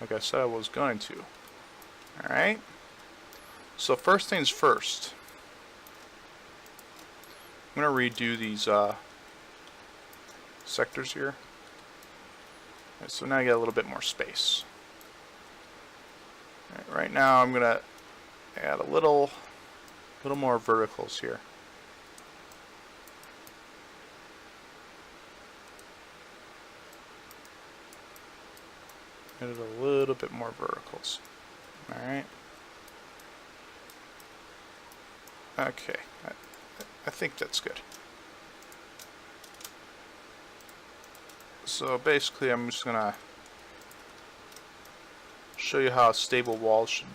like I said I was going to. Alright, so first things first, I'm going to redo these sectors here. Right, so now I get a little bit more space. Right now I'm going to add a little more verticals here. Added a little bit more verticals. Alright. Okay, I think that's good. So basically I'm just going to show you how a stable wall should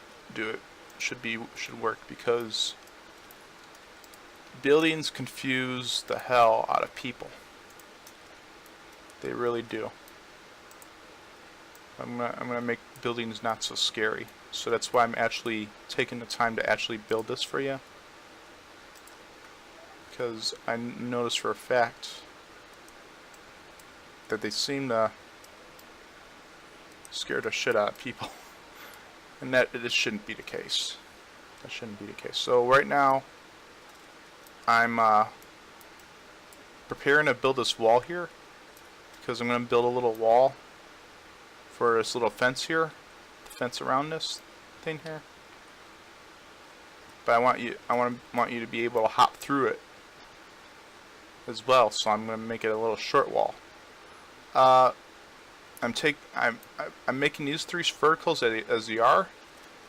work, because buildings confuse the hell out of people. They really do. I'm gonna make buildings not so scary. So that's why I'm actually taking the time to actually build this for you, because I noticed for a fact that they seem to scare the shit out of people. And that this shouldn't be the case. That shouldn't be the case. So right now, I'm preparing to build this wall here, because I'm going to build a little wall for this little fence here, the fence around this thing here. But I want you to be able to hop through it as well. So I'm going to make it a little short wall. I'm making these three verticals as they are,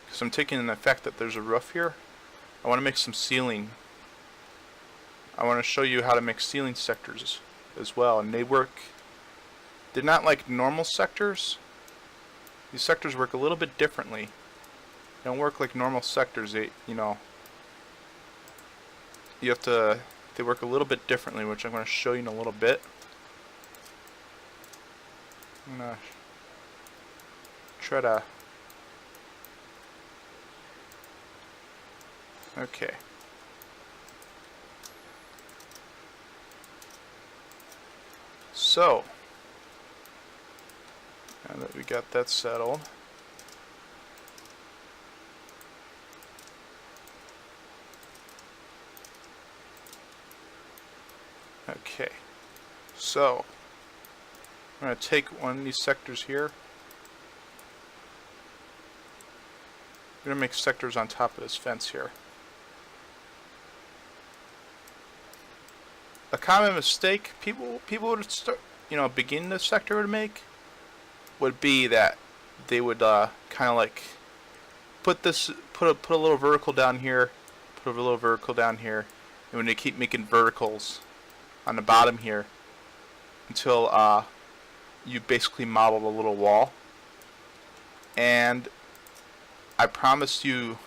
because I'm taking the fact that there's a roof here. I want to make some ceiling. I want to show you how to make ceiling sectors as well, and they're not like normal sectors. These sectors work a little bit differently. They don't work like normal sectors. They work a little bit differently, which I'm going to show you in a little bit. I'm gonna try to. Okay. So, now that we got that settled, okay. So, I'm going to take one of these sectors here. I'm going to make sectors on top of this fence here. A common mistake people would start, begin this sector would make would be that they would kind of like put a little vertical down here, put a little vertical down here, and when they keep making verticals on the bottom here until you basically modeled a little wall. And I promise you,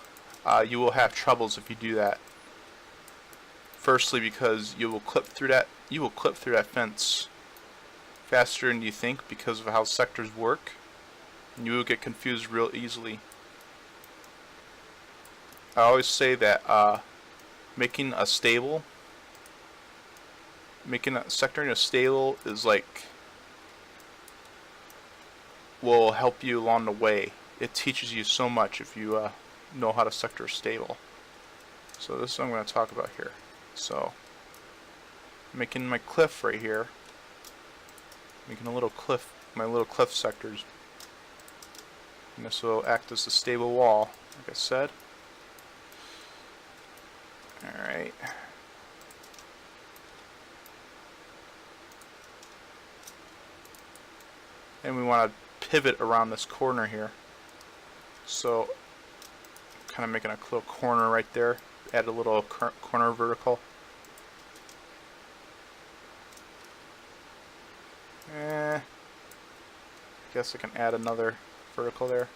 you will have troubles if you do that. Firstly, because you will clip through that fence faster than you think, because of how sectors work, and you will get confused real easily. I always say that making a sector in a stable is like, will help you along the way. It teaches you so much if you know how to sector a stable. So this is what I'm going to talk about here. So, making my cliff right here, making my little cliff sectors, and this will act as a stable wall, like I said. Alright. And we want to pivot around this corner here. So, kind of making a little corner right there. Add a little corner vertical. Guess I can add another vertical there.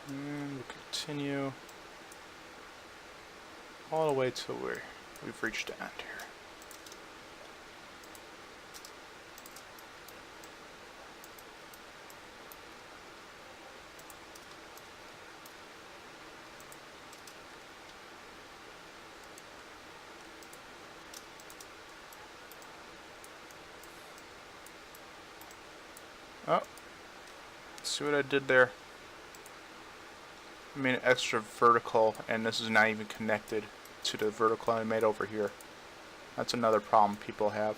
And we'll continue all the way to where we've reached the end here. Oh, see what I did there? I made an extra vertical, and this is not even connected to the vertical I made over here. That's another problem people have.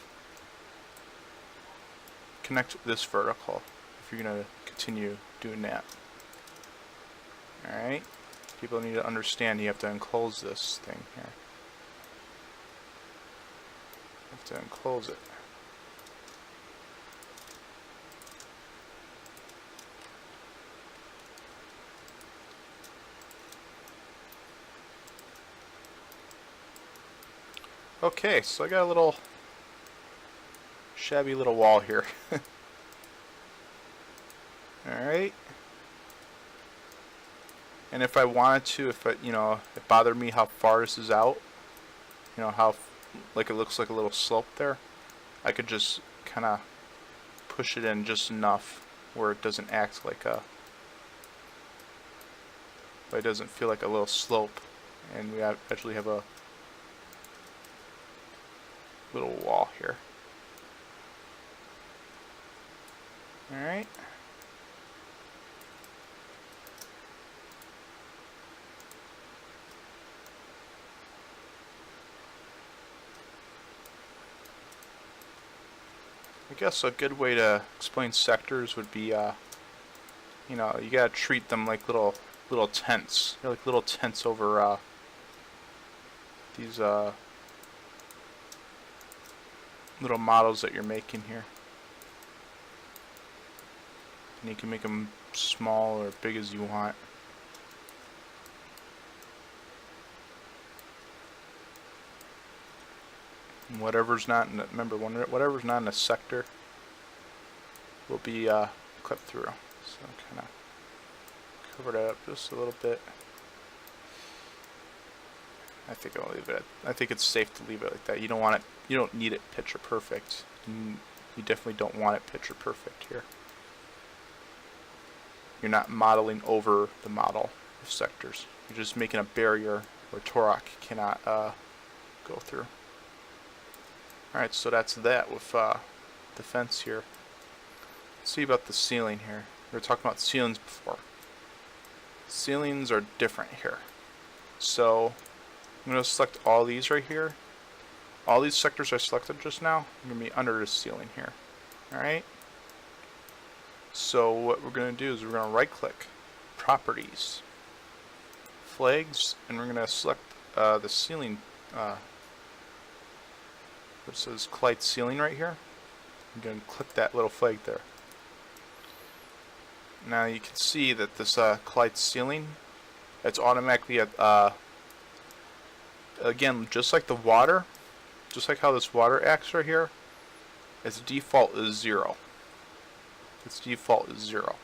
Connect this vertical if you're going to continue doing that. Alright, people need to understand you have to enclose this thing here. You have to enclose it. Okay, so I got a little shabby little wall here. Alright. And if I wanted to, if it, it bothered me how far this is out, how like it looks like a little slope there, I could just kind of push it in just enough where it doesn't act like a, but it doesn't feel like a little slope, and we actually have a little wall here. Alright. I guess a good way to explain sectors would be, you gotta treat them like little tents. They're like little tents over these little models that you're making here. And you can make them small or big as you want. And whatever's not in the, remember, whatever's not in a sector will be clipped through. So kind of cover that up just a little bit. I think I'll leave it. I think it's safe to leave it like that. You don't want it. You don't need it picture perfect. You definitely don't want it picture perfect here. You're not modeling over the model of sectors. You're just making a barrier where Turok cannot go through. Alright, so that's that with the fence here. Let's see about the ceiling here. We were talking about ceilings before. Ceilings are different here. So I'm going to select all these right here. All these sectors I selected just now are going to be under the ceiling here. Alright? So what we're going to do is we're going to right click, Properties, Flags, and we're going to select the ceiling, it says Collide Ceiling right here. I'm going to click that little flag there. Now you can see that this Collide Ceiling, it's automatically at, again, just like the water, just like how this water acts right here, its default is 0. Its default is 0.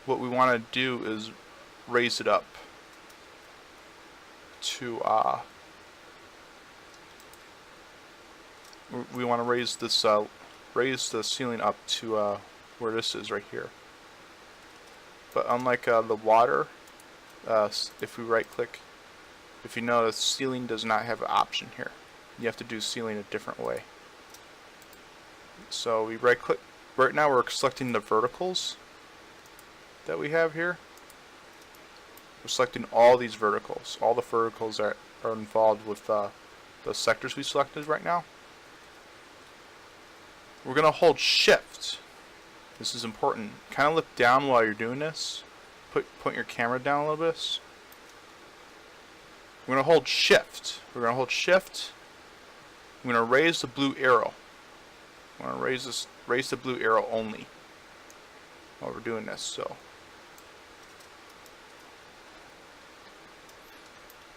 What we want to do is raise it up to we want to raise this raise the ceiling up to where this is right here. But unlike the water, if we right click, if you notice, ceiling does not have an option here. You have to do ceiling a different way. So we right click. Right now we're selecting the verticals that we have here. We're selecting all these verticals, all the verticals that are involved with the sectors we selected right now. We're going to hold shift. This is important. Kind of look down while you're doing this. Point your camera down a little bit. We're going to hold shift. We're going to hold shift. I'm going to raise the blue arrow. I'm going to raise the blue arrow only while we're doing this. So,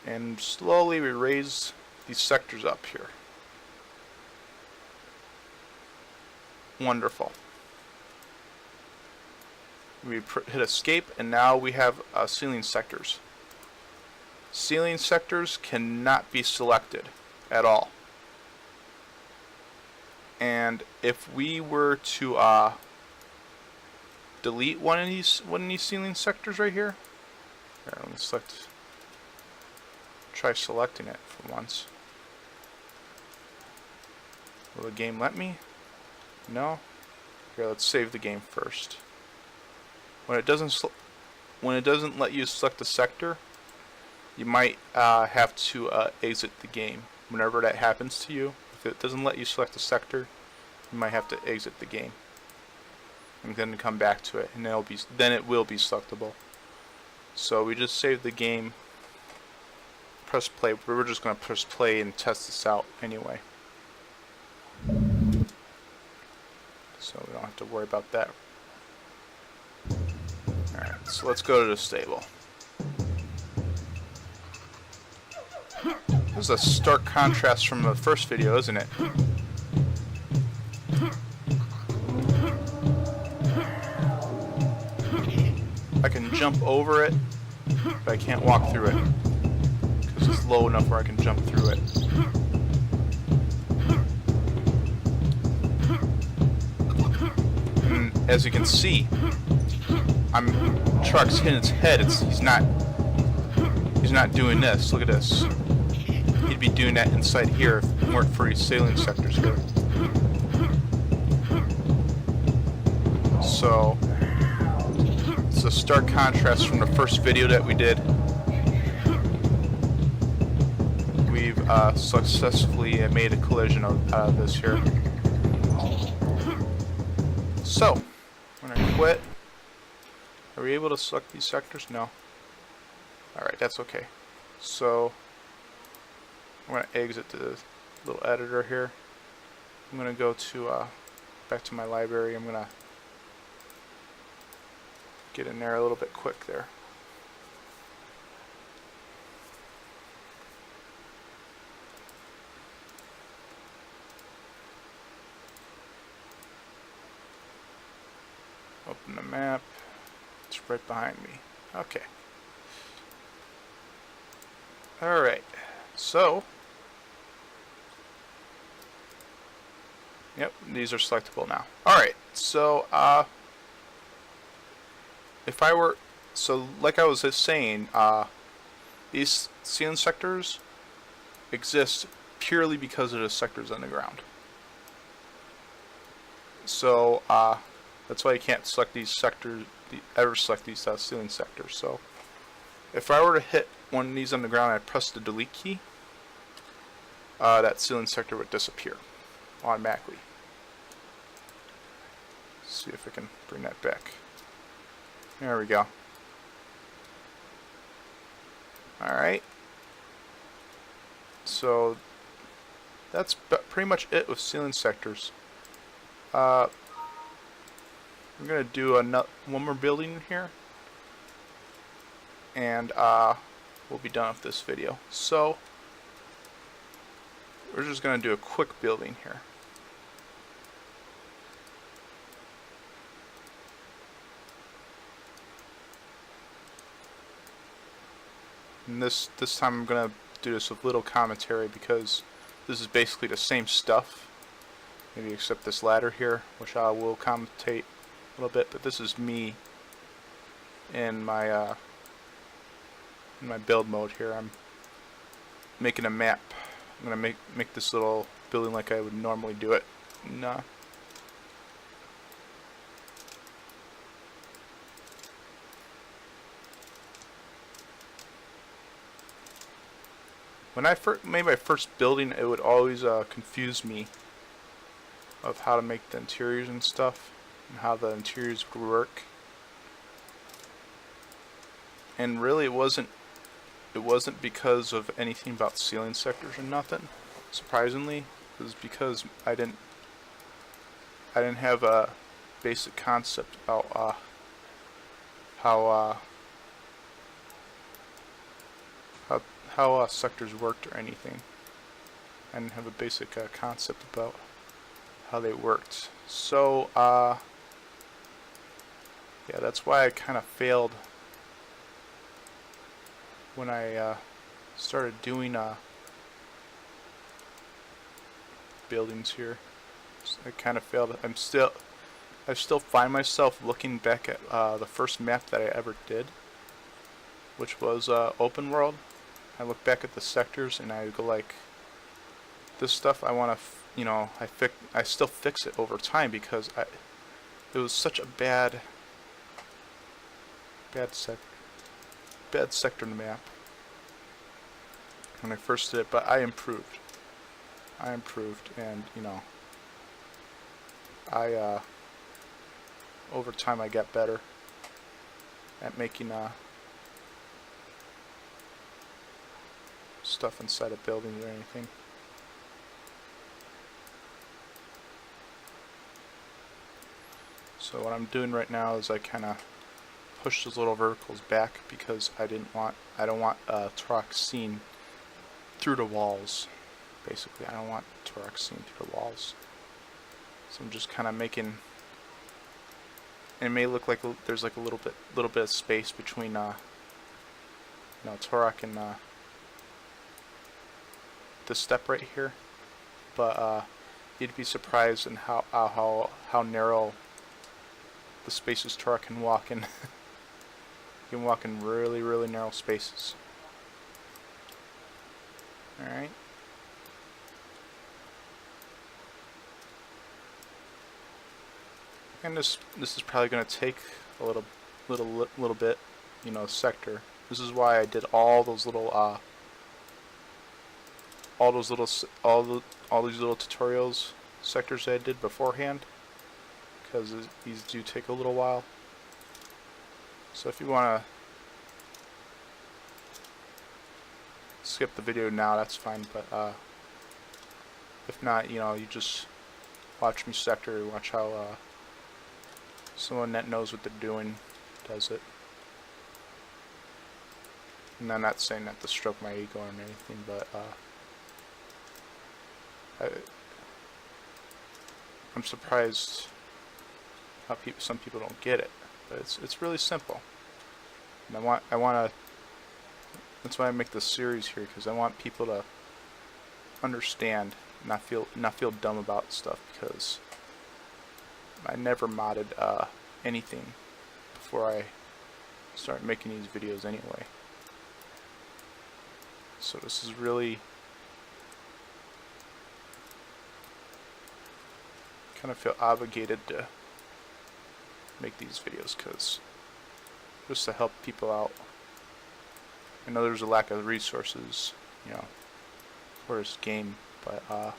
and slowly we raise these sectors up here. Wonderful. We hit escape, and now we have ceiling sectors. Ceiling sectors cannot be selected at all. And if we were to delete one of these ceiling sectors right here, let me select. Try selecting it for once. Will the game let me? No. Here, let's save the game first. When it doesn't let you select a sector, you might have to exit the game. Whenever that happens to you, if it doesn't let you select a sector, you might have to exit the game and then come back to it, and then it will be selectable. So we just saved the game, press play. We're just going to press play and test this out anyway, so we don't have to worry about that. Alright, so let's go to the stable. This is a stark contrast from the first video, isn't it? I can jump over it, but I can't walk through it because it's low enough where I can jump through it. And as you can see, Turok's hitting its head. He's not doing this. Look at this. He'd be doing that inside here if it weren't for these sailing sectors here. So it's a stark contrast from the first video that we did. We've successfully made a collision out of this here. So I'm gonna quit. Are we able to select these sectors? No. Alright, that's okay. So I'm going to exit the little editor here. I'm going to go to back to my library. I'm going to get in there a little bit quick there. Open the map. It's right behind me. Okay. Alright. So, yep, these are selectable now. Alright, so, like I was just saying, these ceiling sectors exist purely because of the sectors on the ground. So, that's why you can't select these sectors, ever select these ceiling sectors. So, if I were to hit one of these on the ground and I press the delete key, that ceiling sector would disappear automatically. Let's see if I can bring that back. There we go. Alright. So, that's pretty much it with ceiling sectors. I'm going to do one more building here, and we'll be done with this video. So we're just going to do a quick building here. And this time I'm going to do this with little commentary because this is basically the same stuff, maybe except this ladder here, which I will commentate a little bit. But this is me in my build mode here. I'm making a map. I'm gonna make this little building like I would normally do it. And, when I made my first building, it would always confuse me of how to make the interiors and stuff, and how the interiors would work. And really, it wasn't because of anything about ceiling sectors or nothing. Surprisingly, it was because I didn't have a basic concept about how sectors worked or anything. I didn't have a basic concept about how they worked. So yeah, that's why I kind of failed when I started doing buildings here. I kind of failed. I still find myself looking back at the first map that I ever did, which was open world. I look back at the sectors and I go like, this stuff I want to, I still fix it over time because it was such a bad sector in the map when I first did it, but I improved. And you know, I over time I got better at making stuff inside of buildings or anything. So what I'm doing right now is I kind of push those little verticals back because I don't want Turok seen through the walls. Basically, I don't want Turok seen through the walls. So I'm just kind of making. It may look like there's like a little bit of space between you know, Turok and this step right here, but you'd be surprised in how narrow the spaces Turok can walk in. You can walk in really narrow spaces. Alright. And this is probably going to take a little bit, you know, sector. This is why I did all these little tutorials sectors that I did beforehand, because these do take a little while. So if you want to skip the video now, that's fine, but if not, you know, you just watch me sector, watch how someone that knows what they're doing does it. And I'm not saying that to stroke my ego or anything, but I'm surprised how some people don't get it, but it's really simple. And I want to. That's why I make this series here, because I want people to understand, not feel dumb about stuff, because I never modded anything before I started making these videos anyway. So this is really kind of feel obligated to make these videos, because just to help people out. I know there's a lack of resources, you know, for this game, but I'm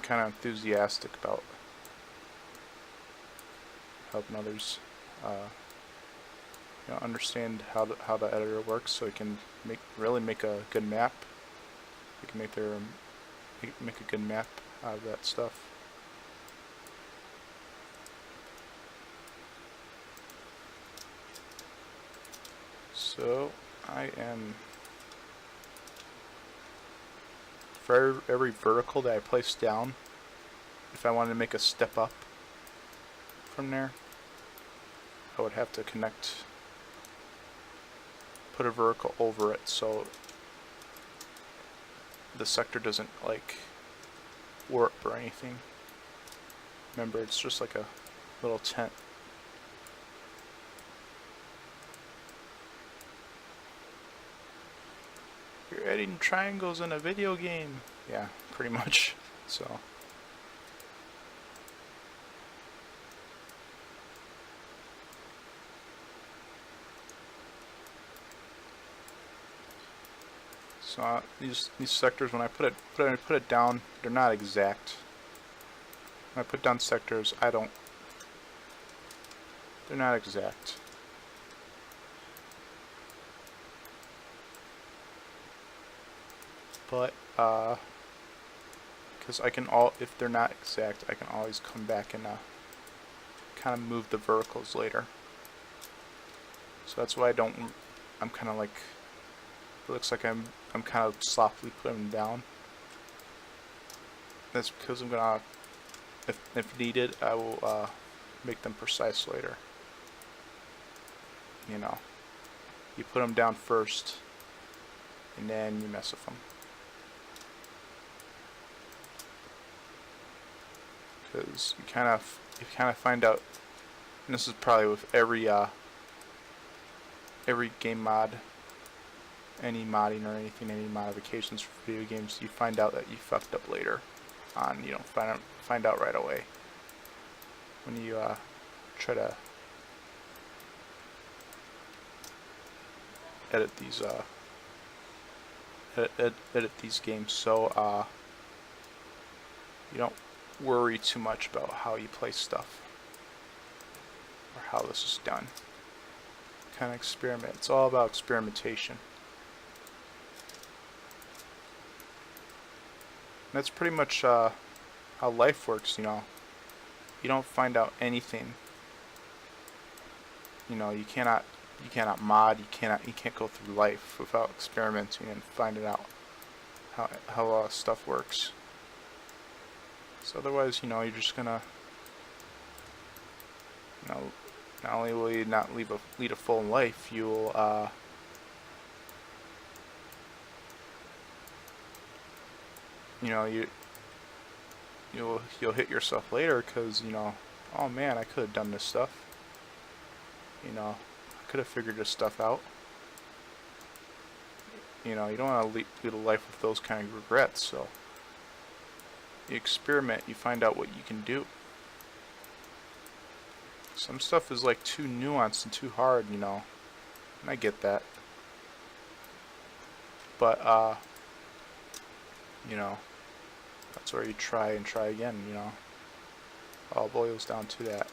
kind of enthusiastic about helping others, you know, understand how the editor works, so it can really make a good map. We can make a good map out of that stuff. So I am, for every vertical that I place down, if I wanted to make a step up from there, I would have to put a vertical over it, so the sector doesn't like warp or anything. Remember, it's just like a little tent. You're editing triangles in a video game. Yeah, pretty much. So these sectors, when I put it down, they're not exact. When I put down sectors, they're not exact. But because if they're not exact, I can always come back and kind of move the verticals later. So that's why I'm kind of like, it looks like I'm kind of softly putting them down. That's because I'm gonna, if needed, I will make them precise later. You know, you put them down first, and then you mess with them. Because you kind of find out, and this is probably with every game mod, any modding or anything, any modifications for video games, you find out that you fucked up later. on. You don't find out right away when you try to edit these edit these games. So you don't worry too much about how you play stuff or how this is done. Kind of experiment. It's all about experimentation. And that's pretty much how life works, you know. You don't find out anything. You know, you cannot mod, you can't go through life without experimenting and finding out how stuff works. So otherwise, you know, you're just gonna, you know, not only will you not lead a full life, you'll you know, you'll hit yourself later because, you know, oh man, I could have done this stuff. You know, I could have figured this stuff out. You know, you don't want to lead a life with those kind of regrets. So you experiment, you find out what you can do. Some stuff is like too nuanced and too hard, you know, and I get that. But you know, that's where you try and try again, you know. All boils down to that.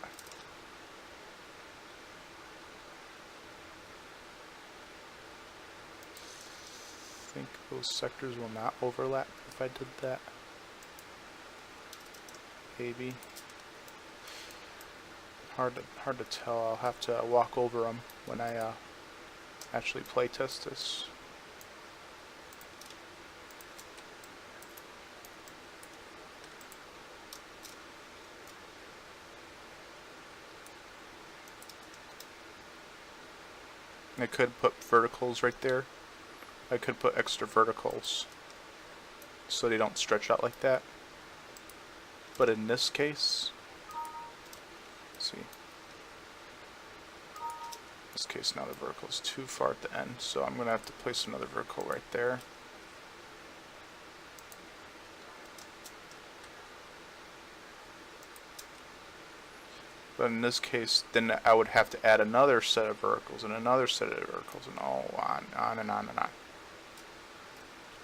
I think those sectors will not overlap if I did that. Maybe. Hard to tell. I'll have to walk over them when I actually play test this. I could put verticals right there. I could put extra verticals so they don't stretch out like that. But in this case, let's see. In this case, now the vertical is too far at the end, so I'm going to have to place another vertical right there. But in this case, then I would have to add another set of verticals and another set of verticals and all on and on and on.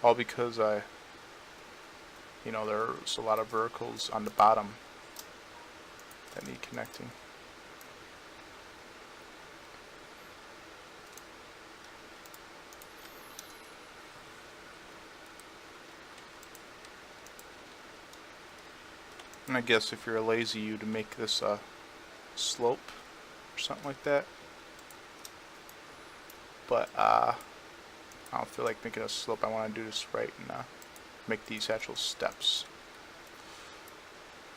All because you know, there's a lot of verticals on the bottom that need connecting. And I guess if you're lazy, you'd make this slope or something like that. But I don't feel like making a slope. I want to do this right and make these actual steps.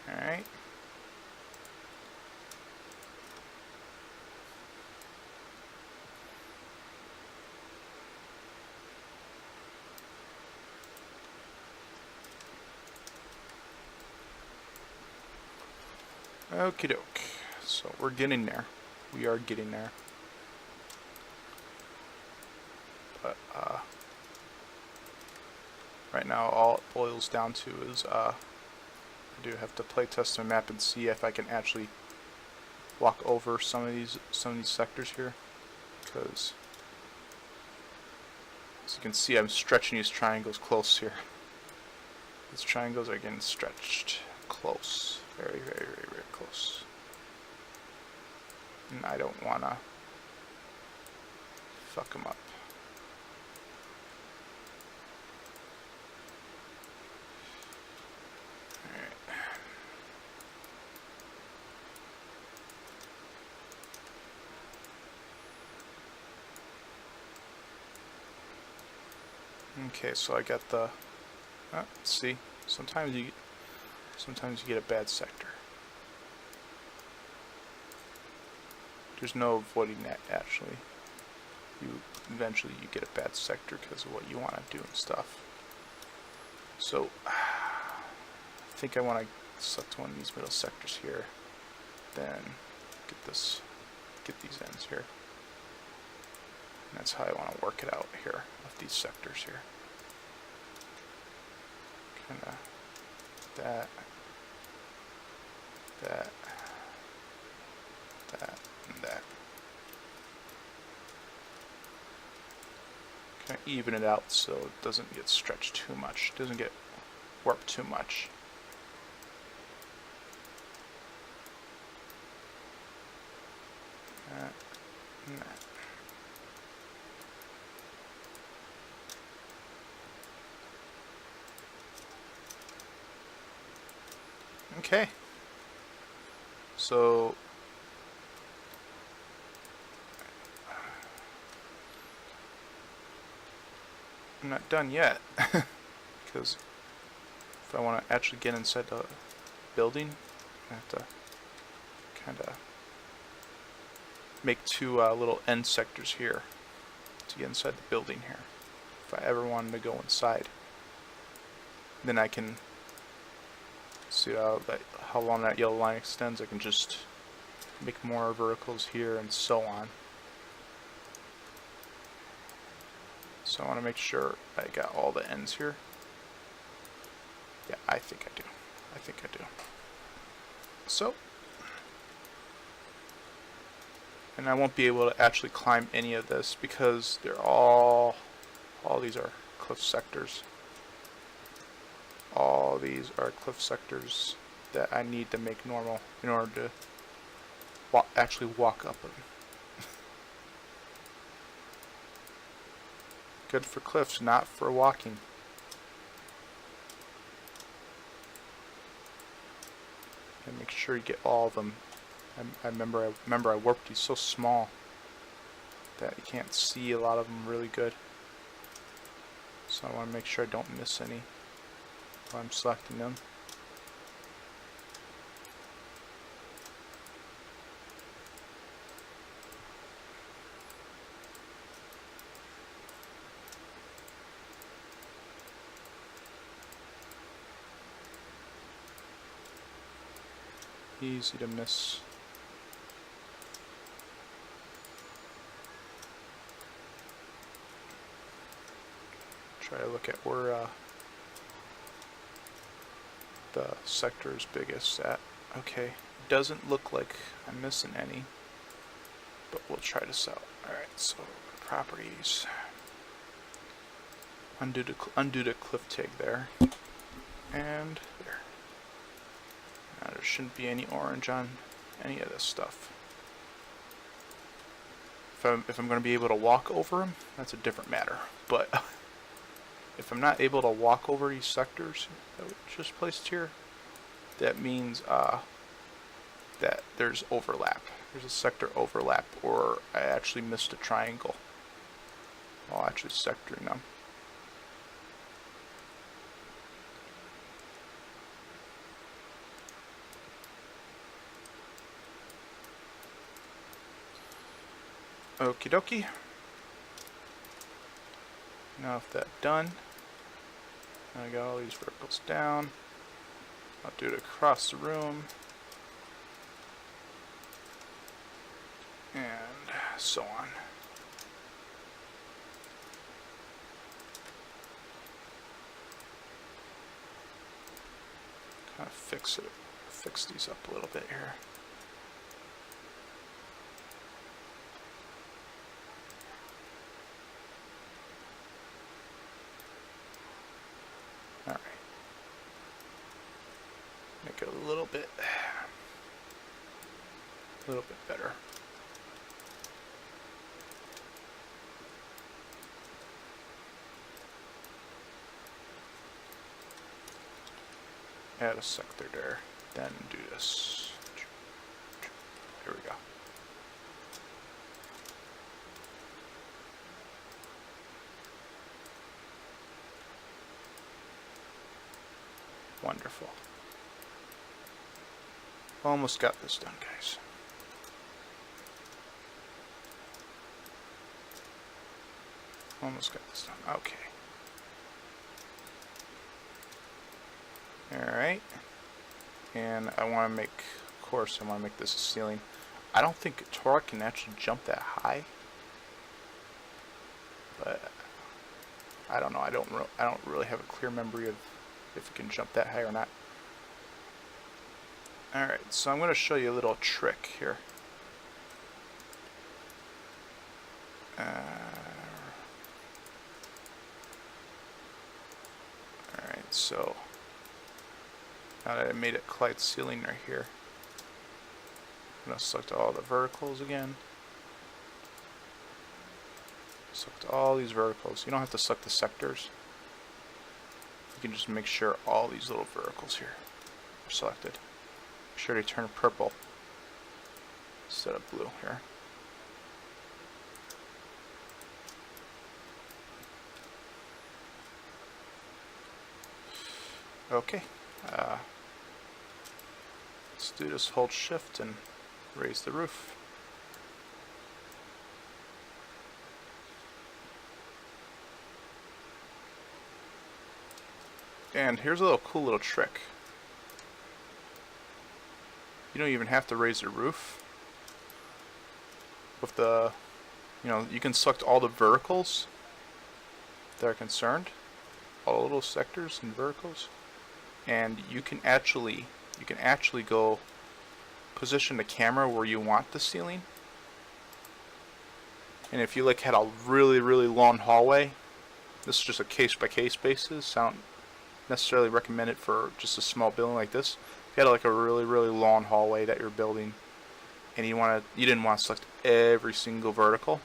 Alright. Okie doke. So we're getting there. We are getting there. But right now all it boils down to is I do have to play test my map and see if I can actually walk over some of these sectors here, because as you can see, I'm stretching these triangles close here. These triangles are getting stretched close, very, very, very, very close. And I don't want to fuck them up. Okay, so I got the. See, sometimes you get a bad sector. There's no avoiding that. Actually, eventually you get a bad sector because of what you want to do and stuff. So I think I want to select one of these middle sectors here. Then get these ends here. And that's how I want to work it out here with these sectors here. Kinda that, that, that, and that. Kind of even it out so it doesn't get stretched too much, doesn't get warped too much. That, and that. Okay. So I'm not done yet because if I want to actually get inside the building, I have to kind of make two little end sectors here to get inside the building here. If I ever wanted to go inside, then I can see how long that yellow line extends. I can just make more verticals here and so on. So I want to make sure I got all the ends here. Yeah, I think I do. I think I do. So, and I won't be able to actually climb any of this because they're all these are cliff sectors. All these are cliff sectors that I need to make normal in order to actually walk up them. Good for cliffs, not for walking. And make sure you get all of them. I remember I warped these so small that you can't see a lot of them really good. So I want to make sure I don't miss any while I'm selecting them. Easy to miss. Try to look at where the sector is biggest at. Okay, doesn't look like I'm missing any, but we'll try this out. Alright, so properties. Undo the cliff tag there. And there. Now there shouldn't be any orange on any of this stuff. If I'm going to be able to walk over them, that's a different matter. But if I'm not able to walk over these sectors that we just placed here, that means that there's overlap. There's a sector overlap, or I actually missed a triangle while actually sectoring them. Okie dokie. Now with that done, I got all these verticals down. I'll do it across the room. And so on. Kind of fix these up a little bit here. Alright. Make it a little bit better. Add a sector there, then do this. There we go. Wonderful. Almost got this done, guys. Almost got this done. Okay. Alright. And I want to make, of course, I want to make this a ceiling. I don't think Turok can actually jump that high. But I don't know. I don't really have a clear memory of if it can jump that high or not. Alright, so I'm going to show you a little trick here. Alright, so now that I made it collide ceiling right here, I'm going to select all the verticals again. Select all these verticals. You don't have to select the sectors. You can just make sure all these little verticals here are selected. Make sure they turn purple instead of blue here. Okay. Let's do this, hold shift and raise the roof. And here's a cool little trick. You don't even have to raise the roof. With the, you can select all the verticals that are concerned, all the little sectors and verticals, and you can actually go position the camera where you want the ceiling. And if you had a really long hallway, this is just a case by case basis. I don't necessarily recommend it for just a small building like this. If you had a really long hallway that you're building, and you didn't want to select every single vertical,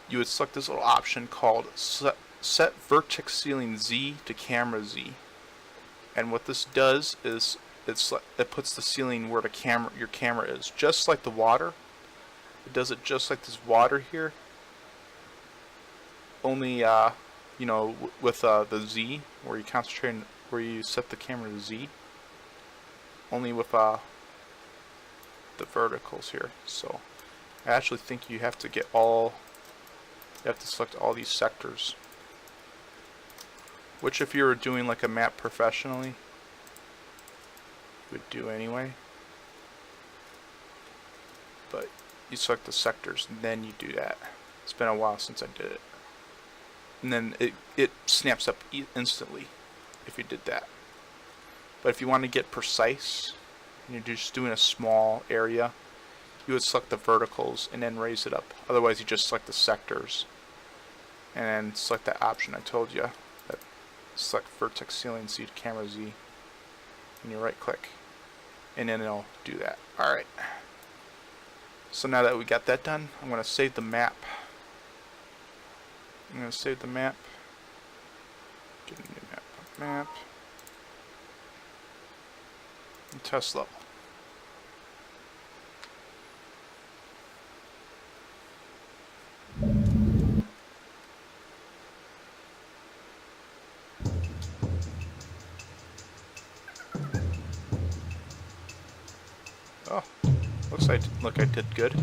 you would select this little option called set vertex ceiling Z to camera Z. And what this does is it puts the ceiling where your camera is, just like the water. It does it just like this water here. Only with the Z, where you concentrate, where you set the camera to Z. Only with the verticals here. So I actually think you have to select all these sectors. Which, if you were doing a map professionally, you would do anyway. But you select the sectors and then you do that. It's been a while since I did it. And then it snaps up instantly if you did that. But if you want to get precise, and you're just doing a small area, you would select the verticals and then raise it up. Otherwise, you just select the sectors and then select that option I told you. Select vertex ceiling Z to camera Z, and you right click, and then it'll do that. Alright, so now that we got that done, I'm going to save the map. I'm going to save the map, get a new map, and test level. Oh, look, I did good.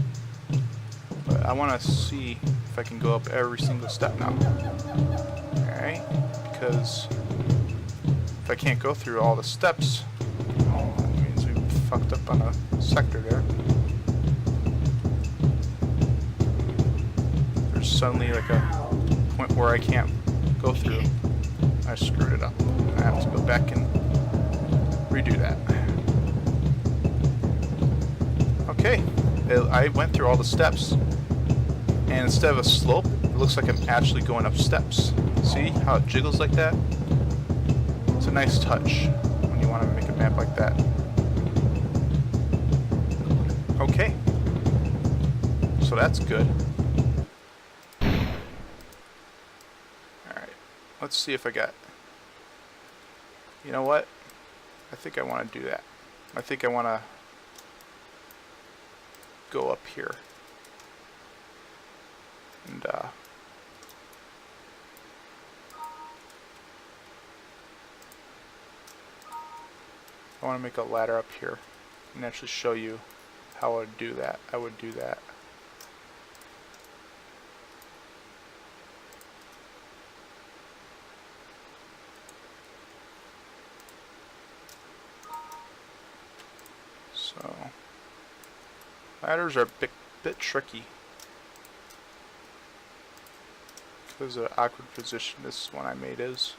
But I want to see if I can go up every single step now. Alright, because if I can't go through all the steps, that means we fucked up on a sector there. There's suddenly a point where I can't go through. I screwed it up. I have to go back and redo that. Okay, I went through all the steps, and instead of a slope, it looks like I'm actually going up steps. See how it jiggles like that? It's a nice touch when you want to make a map like that. Okay, so that's good. Alright, let's see if I got... You know what? I think I want to do that. I think I want to go up here and I want to make a ladder up here and actually show you how I would do that. I would do that. So ladders are a bit tricky because of the awkward position this one I made is.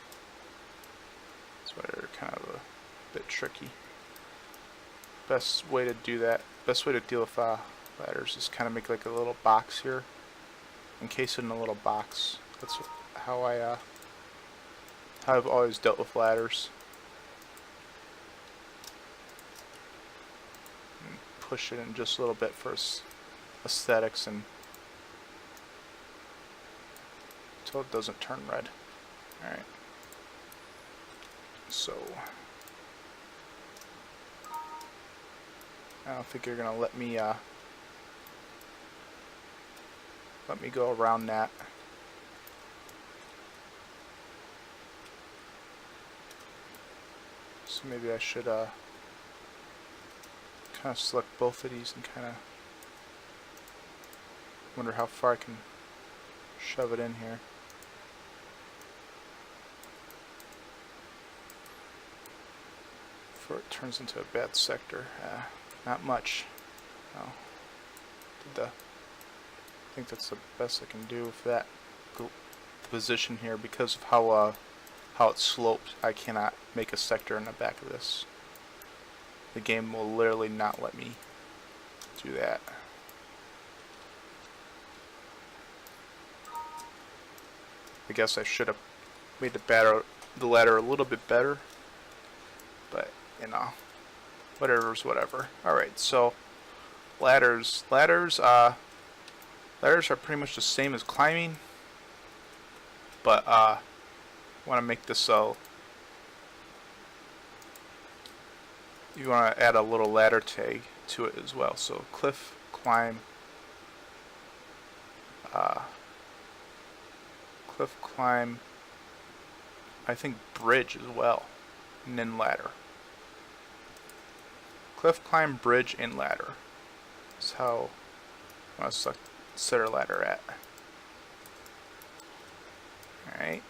That's why they're kind of a bit tricky. best way to do that, best way to deal with ladders is kind of make like a little box here, encase it in a little box. That's how how I've always dealt with ladders. And push it in just a little bit for aesthetics and until it doesn't turn red. All right. So I don't think you're gonna let me go around that. So maybe I should kind of select both of these and kind of wonder how far I can shove it in here. Before it turns into a bad sector. Not much. No. I think that's the best I can do for that position here because of how it slopes. I cannot make a sector in the back of this. The game will literally not let me do that. I guess I should have made the ladder a little bit better, but you know, whatever's whatever. Alright, so ladders are pretty much the same as climbing, but I want to make this so you want to add a little ladder tag to it as well. So cliff, climb, I think bridge as well, and then ladder. Cliff, climb, bridge, and ladder. That's how I want to set our ladder at. Alright.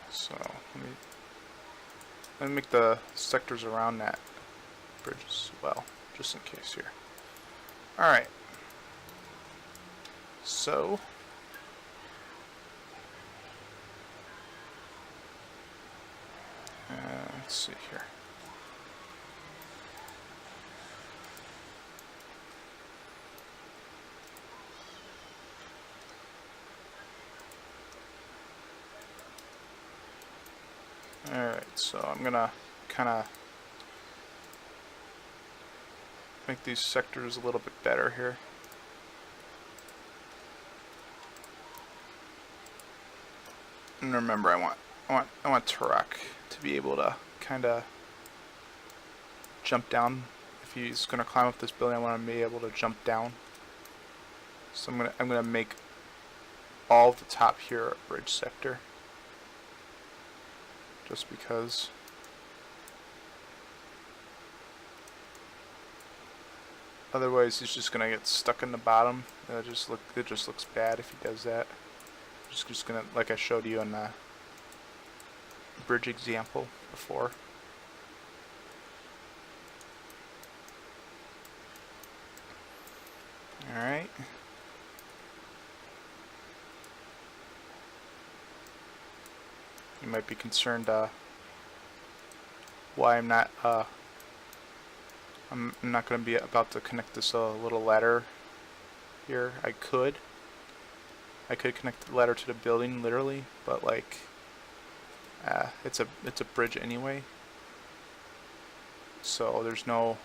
So let me make the sectors around that bridge as well, just in case here. Alright. So let's see here. Alright, so I'm gonna kind of make these sectors a little bit better here. And remember, I want Turok to be able to kind of jump down. If he's gonna climb up this building, I want him to be able to jump down. So I'm gonna make all of the top here a bridge sector, just because. Otherwise, he's just gonna get stuck in the bottom. It just looks bad if he does that. Just gonna, like I showed you in the bridge example before. Alright. You might be concerned why I'm not going to be about to connect this little ladder here. I could connect the ladder to the building literally, but like it's a bridge anyway. So there's no,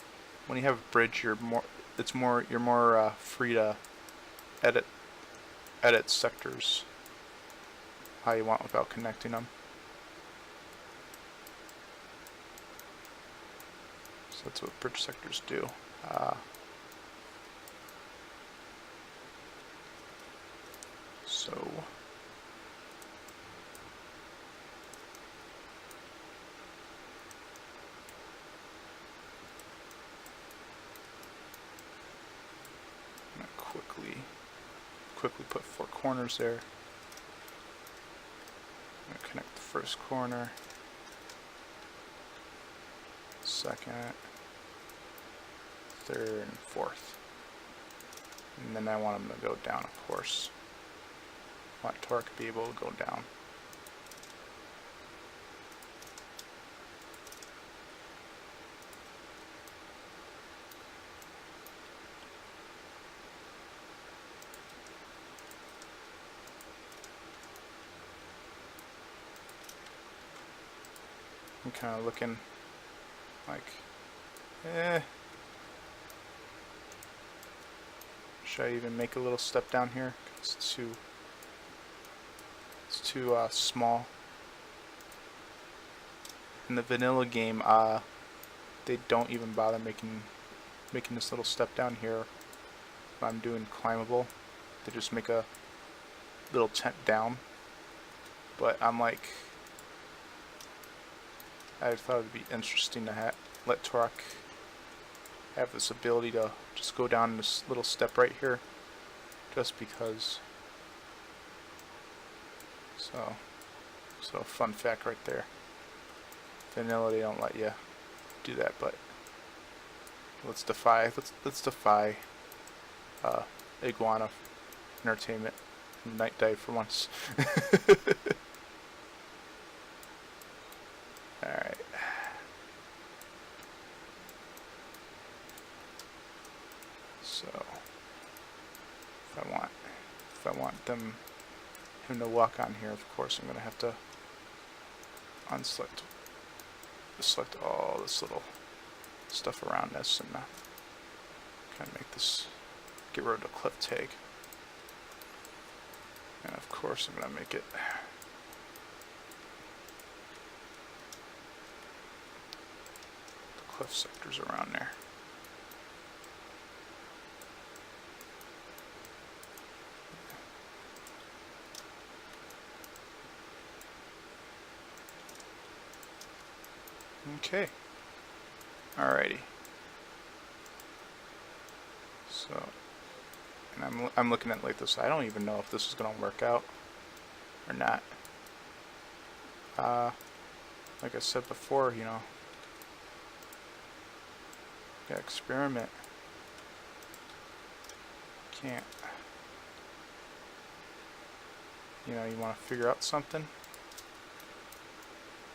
when you have a bridge, you're more free to edit sectors how you want without connecting them. So that's what bridge sectors do. So I'm gonna quickly put 4 corners there. I'm gonna connect the first corner, second, third, and fourth. And then I want them to go down, of course. I want Turok to be able to go down. kind of looking like, should I even make a little step down here? It's too small. In the vanilla game, they don't even bother making this little step down here. If I'm doing climbable, they just make a little tent down. But I'm like, I thought it'd be interesting to let Turok have this ability to just go down this little step right here, just because. So fun fact right there. Vanilla, they don't let you do that, but let's defy iguana entertainment and night dive for once. Alright. So if I want him to walk on here, of course I'm gonna have to select all this little stuff around this and kind of make this, get rid of the cliff tag. And of course I'm gonna make it the cliff sectors around there. Okay. Alrighty. So, and I'm looking at it like this. I don't even know if this is gonna work out or not. Like I said before, you know, gotta experiment. Can't. You know, you want to figure out something,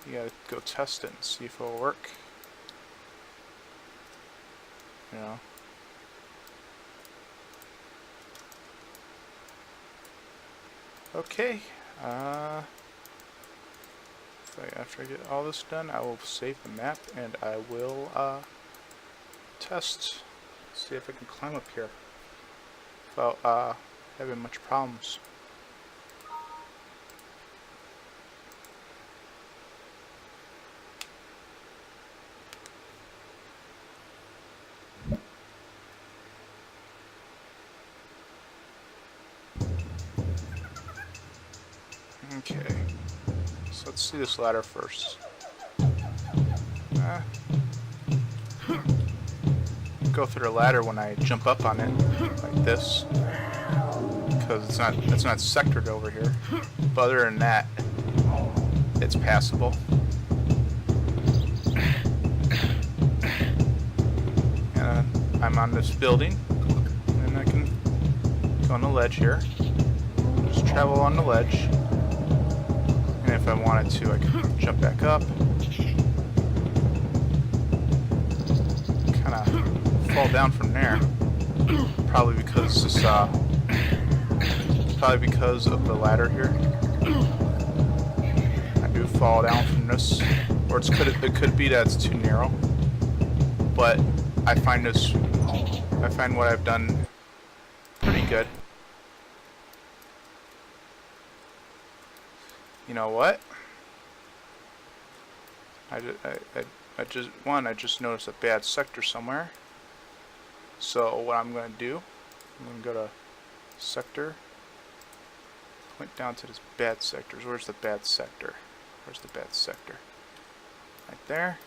you gotta go test it and see if it'll work. You know. Okay. After I get all this done, I will save the map and I will test. See if I can climb up here without having much problems. Okay, so let's see this ladder first. Go through the ladder when I jump up on it, like this, because it's not sectored over here. But other than that, it's passable. And I'm on this building, and I can go on the ledge here. Just travel on the ledge. And if I wanted to, I could jump back up. Kind of fall down from there. Probably because this, probably because of the ladder here. I do fall down from this, or it could be that it's too narrow. But I find what I've done pretty good. You know what? I just noticed a bad sector somewhere. So what I'm going to do, I'm going to go to sector, point down to this bad sectors. Where's the bad sector? Where's the bad sector? Right there.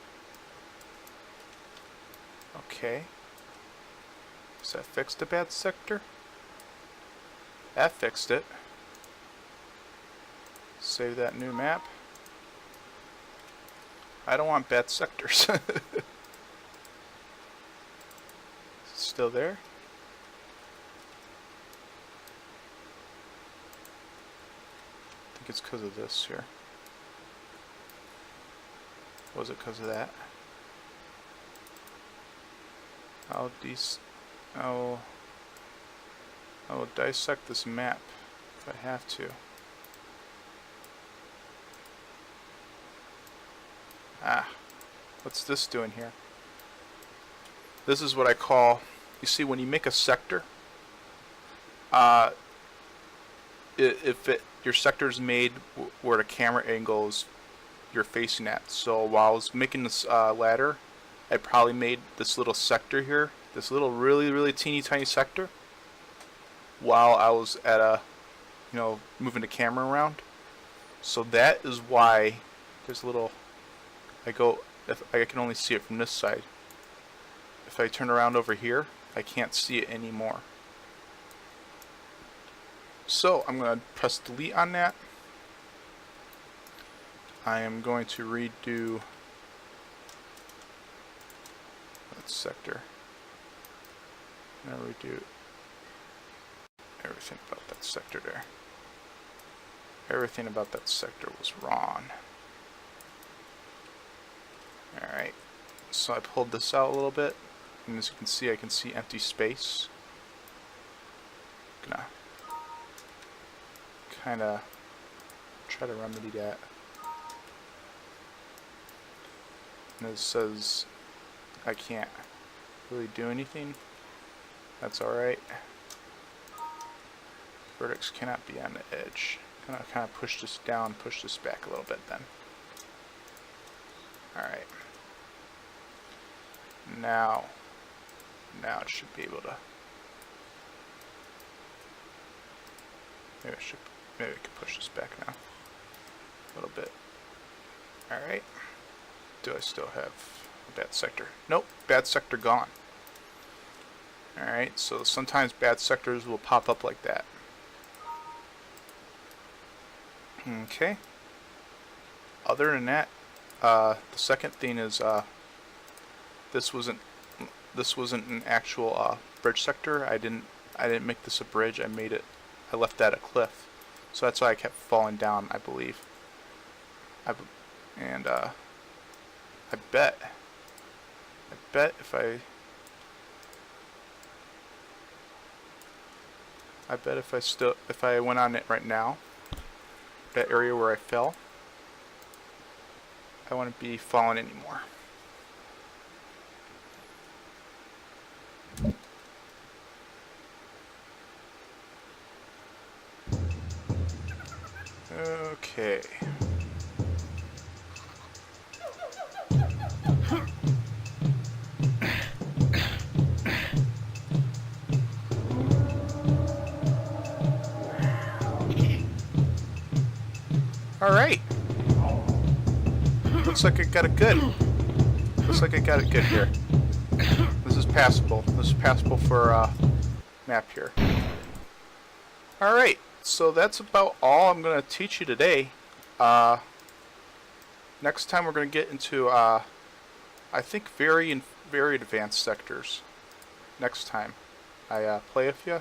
Okay. Does that fix the bad sector? That fixed it. Save that new map. I don't want bad sectors. Still there? I think it's because of this here. Was it because of that? I will dissect this map if I have to. Ah. What's this doing here? This is what I call, you see, when you make a sector, your sector is made where the camera angles you're facing at. So while I was making this ladder, I probably made this little sector here, this little really teeny tiny sector, while I was at moving the camera around. So that is why there's a little, if I can only see it from this side. If I turn around over here, I can't see it anymore. So I'm going to press delete on that. I am going to redo that sector. I'm going to redo everything about that sector there. Everything about that sector was wrong. Alright, so I pulled this out a little bit, and as you can see, I can see empty space. Gonna kinda try to remedy that. And it says I can't really do anything. That's alright. Vertex cannot be on the edge. Gonna kind of push this down, push this back a little bit then. Alright. Now it should be able to. Maybe we can push this back now a little bit. Alright. Do I still have a bad sector? Nope, bad sector gone. Alright, so sometimes bad sectors will pop up like that. Okay. Other than that, the second thing is this wasn't an actual bridge sector. I didn't make this a bridge. I left that a cliff. So that's why I kept falling down, I believe. I bet if I went on it right now, that area where I fell, I wouldn't be falling anymore. Okay. Alright. Looks like I got it good. Looks like I got it good here. This is passable. This is passable for map here. Alright, so that's about all I'm going to teach you today. Next time we're going to get into, I think, very advanced sectors. Next time I play with you.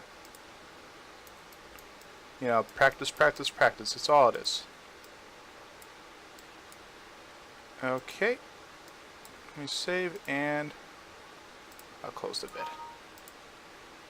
You know, practice. That's all it is. Okay. Let me save and I'll close the vid.